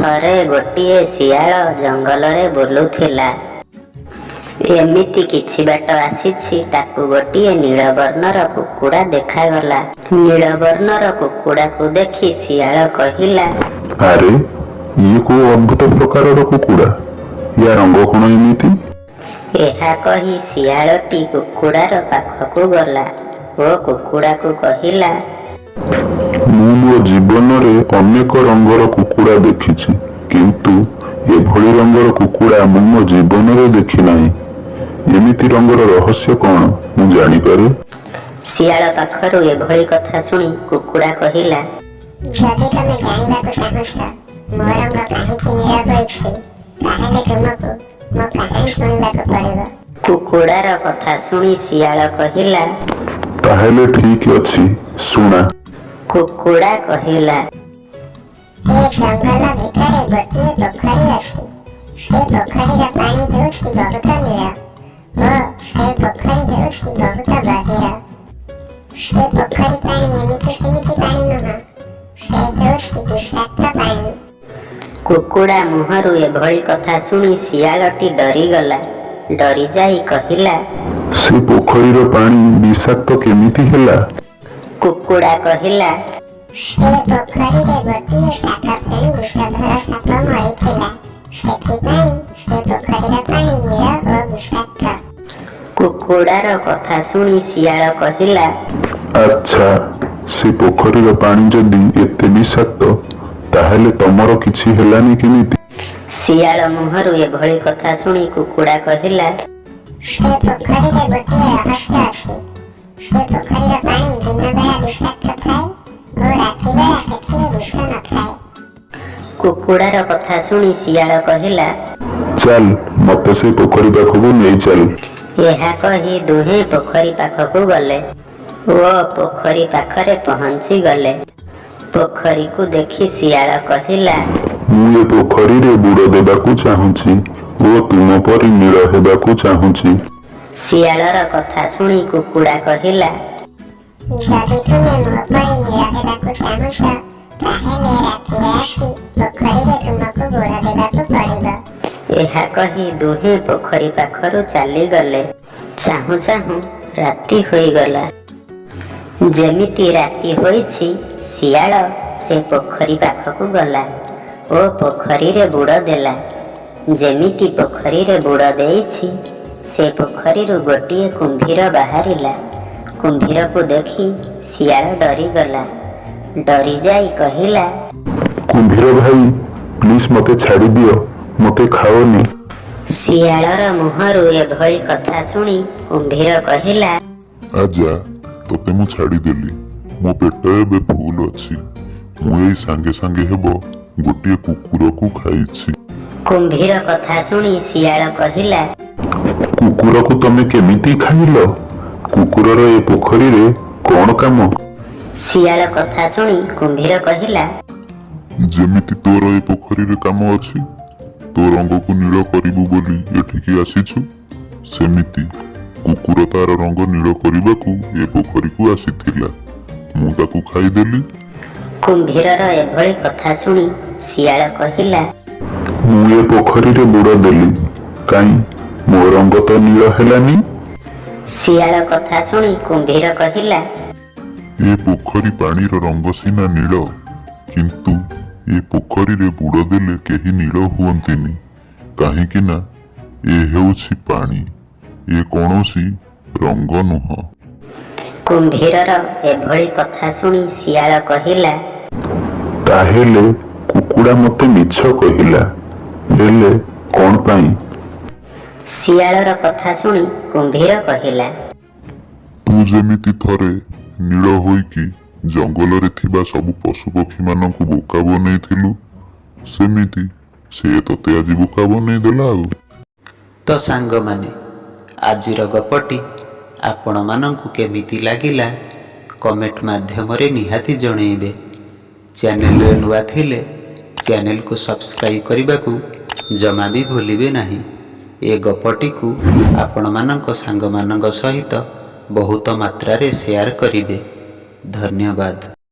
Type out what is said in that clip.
ଥରେ ଗୋଟିଏ ଶିଆଳ ଜଙ୍ଗଲରେ ବୁଲୁଥିଲା। ଏମିତି କିଛି ବାଟ ଆସିଛି, ତାକୁ ଗୋଟିଏ ନୀଳବର୍ଣ୍ଣର କୁକୁଡ଼ା ଦେଖାଗଲା। ନୀଳବର୍ଣ୍ଣର କୁକୁଡ଼ାକୁ ଦେଖି ଶିଆଳ କହିଲା, ଆରେ ଇଏ କୋଉ ଅଦ୍ଭୁତ ପ୍ରକାରର କୁକୁଡ଼ା, ୟା ରଙ୍ଗ କଣ ଏମିତି? ଏହା କହି ଶିଆଳଟି କୁକୁଡ଼ାର ପାଖକୁ ଗଲା ଓ କୁକୁଡ଼ାକୁ କହିଲା, ମୁଁ ମୋ ଜୀବନରେ ଅନେକ ରଙ୍ଗର କୁକୁଡ଼ା ଦେଖିଛି, କିନ୍ତୁ ଏଭଳି ରଙ୍ଗର କୁକୁଡ଼ା ମୁଁ ମୋ ଜୀବନରେ ଦେଖି ନାହିଁ। ଏମିତି ରଙ୍ଗର ରହସ୍ୟ କଣ ମୁଁ ଜାଣିପାରେ? ଶିଆଳ ପାଖରୁ ଏଭଳି କଥା ଶୁଣି କୁକୁଡ଼ା କହିଲା, ଯଦି ତମେ ଜାଣିବାକୁ ଚାହୁଁଛ ମୋ ରଙ୍ଗ କାହିଁକି ନୀଳ ହୋଇଛି, ତାହେଲେ ତୁମକୁ ମୋ କାହାଣୀ ଶୁଣିବାକୁ ପଡ଼ିବ। କୁକୁଡ଼ାର କଥା ଶୁଣି ଶିଆଳ କହିଲା, ତାହେଲେ ଠିକ ଅଛି, ଶୁଣା। କୁକୁଡ଼ା କହିଲା, ଏ ଜଙ୍ଗଲ ଭିତରେ ଗୋଟିଏ ପୋଖରୀ ଅଛି। ସେ ପୋଖରୀର ପାଣି ହେଉଛି ବହୁତ ନୀଳ ଓ ସେ ପୋଖରୀ ହେଉଛି ବହୁତ ଗଭୀର। ସେ ପୋଖରୀ ପାଣି ଏମିତି ସେମିତି ପାଣି ନୁହଁ, ସେ ହେଉଛି ବିଷାକ୍ତ ପାଣି। କୁକୁଡ଼ା ମୁହଁରୁ ଏଭଳି କଥା ଶୁଣି ଶିଆଳଟି ଡରିଗଲା। ଡରିଯାଇ କହିଲା, ସେ ପୋଖରୀର ପାଣି ବିଷାକ୍ତ କେମିତି ହେଲା? କୁକୁଡ଼ା କହିଲା, ସେ ପୋଖରୀରେ ଗୋଟିଏ ଶାକପ୍ରାଣୀ ବିଷଧର ସାପ ମରିଥିଲା, ସେଥିପାଇଁ ସେ ପୋଖରୀର ପାଣି ନୀଳ ଓ ବିଷାକ୍ତ। କୁକୁଡ଼ାର କଥା ଶୁଣି ଶିଆଳ କହିଲା, ଆଚ୍ଛା, ସେ ପୋଖରୀର ପାଣି ଯଦି ଏତେ ବିଷାକ୍ତ, ତାହେଲେ ତମର କିଛି ହେଲାନି କେମିତି? ଶିଆଳ ମୁହଁରୁ ଏଭଳି କଥା ଶୁଣି କୁକୁଡ଼ା କହିଲା, ସେ ପୋଖରୀରେ ଗୋଟିଏ ରହସ୍ୟ ଅଛି। ସେ ପୋଖରୀର ପାଣି ଦିନ ବେଳା ବିଷାକ୍ତ ଥାଏ ଓ ରାତି ବେଳା ସେଥିରେ ବିଷ ନଥାଏ। କୁକୁଡ଼ାର କଥା ଶୁଣି ଶିଆଳ କହିଲା, ଚାଲ, ମତେ ସେ ପୋଖରୀ ପାଖକୁ ନେଇ ଚାଲ। ଏହା କହି ଦୁହେଁ ପୋଖରୀ ପାଖକୁ ଗଲେ ଓ ପୋଖରୀ ପାଖରେ ପହଞ୍ଚି ଗଲେ। ପୋଖରୀକୁ ଦେଖି ଶିଆଳ କହିଲା, ମୁଁ ଏ ପୋଖରୀରେ ବୁଡ଼ ଦେବାକୁ ଚାହୁଁଛି ଓ ତୁମ ପରି ନୀଳ ହେବାକୁ ଚାହୁଁଛି। ଶିଆଳର କଥା ଶୁଣି କୁକୁଡ଼ା କହିଲା, ଯଦି ତୁମେ ମୋ ପରି ନୀଳ ହେବାକୁ ଚାହୁଁଛ, ତାହେଲେ ରାତିରେ ଆସି ପୋଖରୀରେ ତୁମକୁ ବୁଡ଼ ଦେବାକୁ ପଡ଼ିବ। ଏହା କହି ଦୁହେଁ ପୋଖରୀ ପାଖରୁ ଚାଲିଗଲେ। ଚାହୁଁ ଚାହୁଁ ରାତି ହୋଇଗଲା। ଯେମିତି ରାତି ହୋଇଛି, ଶିଆଳ ସେ ପୋଖରୀ ପାଖକୁ ଗଲା ଓ ପୋଖରୀରେ ବୁଡ଼ ଦେଲା। ଯେମିତି ପୋଖରୀରେ ବୁଡ଼ ଦେଇଛି, ସେ ପୋଖରୀରୁ ଗୋଟିଏ କୁମ୍ଭୀର ବାହାରିଲା। କୁମ୍ଭୀରକୁ ଦେଖି ଶିଆଳ ଡରିଗଲା। ଡରିଯାଇ କହିଲା, କୁମ୍ଭୀର ଭାଇ, ପ୍ଲିଜ ମତେ ଛାଡ଼ି ଦିଅ, ମତେ ଖାଅନି। ଶିଆଳର ମୁହଁରୁ ଏଭଳି କଥା ଶୁଣି କୁମ୍ଭୀର କହିଲା, ଆଜା, ତତେ ମୁଁ ଛାଡ଼ିଦେଲି। ମୋ ପେଟ ଏବେ ଫୁଲ ଅଛି। ମୁଁ ଏଇ ସାଙ୍ଗେ ସାଙ୍ଗେ ହେବ ଗୋଟିଏ କୁକୁରକୁ ଖାଇଛି। କୁମ୍ଭୀର କଥା ଶୁଣି ଶିଆଳ କହିଲା, କୁକୁରକୁ ତମେ କେମିତି ଖାଇଲ? କୁକୁରର ଏ ପୋଖରୀରେ କଣ କାମ? ଶିଆଳ କଥା ଶୁଣି କୁମ୍ଭୀର କହିଲା, ଯେମିତି ତୋର ଏ ପୋଖରୀରେ କାମ ଅଛି, ତୋ ରଙ୍ଗକୁ ନୀଳ କରିବୁ ବୋଲି ଏଠିକି ଆସିଛୁ, ସେମିତି କୁକୁର ତାର ରଙ୍ଗ ନୀଳ କରିବାକୁ ଏ ପୋଖରୀକୁ ଆସିଥିଲା। ମୁଁ ତାକୁ ଖାଇଦେଲି। କୁମ୍ଭୀରର ଏଭଳି କଥା ଶୁଣି ଶିଆଳ କହିଲା, ମୁଁ ଏ ପୋଖରୀରେ ବୁଡ଼ ଦେଲି, କାଇଁ ମୋ ରଙ୍ଗ ତ ନୀଳ ହେଲାନି? ଶିଆଳ କଥା ଶୁଣି କୁମ୍ଭୀର କହିଲା, ଏ ପୋଖରୀ ପାଣିର ରଙ୍ଗ ସିନା ନୀଳ, କିନ୍ତୁ ଏ ପୋଖରୀରେ ବୁଡ଼ ଦେଲେ କେହି ନୀଳ ହୁଅନ୍ତିନି, କାହିଁକି ନା ଏ ହେଉଛି ପାଣି, ଏ କୌଣସି ରଙ୍ଗ ନୁହଁ। କୁମ୍ଭୀରର ଏଭଳି କଥା ଶୁଣି ଶିଆଳ କହିଲା, ତାହେଲେ କୁକୁଡ଼ା ମତେ ମିଛ କହିଲା, ହେଲେ କଣ ପାଇଁ? ଶିଆଳର କଥା ଶୁଣି କୁମ୍ଭୀର କହିଲା, ତୁ ଯେମିତି ଥରେ ନୀଳ ହୋଇକି ଜଙ୍ଗଲରେ ଥିବା ସବୁ ପଶୁପକ୍ଷୀମାନଙ୍କୁ ବୋକା ବନେଇଥିଲୁ, ସେମିତି ସେ ତତେ ଆଜି ବୋକା ବନେଇଦେଲା ଆଉ। ତ ସାଙ୍ଗମାନେ, ଆଜିର ଗପଟି ଆପଣମାନଙ୍କୁ କେମିତି ଲାଗିଲା କମେଣ୍ଟ ମାଧ୍ୟମରେ ନିହାତି ଜଣେଇବେ। ଚ୍ୟାନେଲରେ ନୂଆ ଥିଲେ ଚ୍ୟାନେଲକୁ ସବସ୍କ୍ରାଇବ୍ କରିବାକୁ ଜମା ବି ଭୁଲିବେ ନାହିଁ। ଏ ଗପଟିକୁ ଆପଣମାନଙ୍କ ସାଙ୍ଗମାନଙ୍କ ସହିତ ବହୁତ ମାତ୍ରାରେ ସେୟାର କରିବେ। ଧନ୍ୟବାଦ।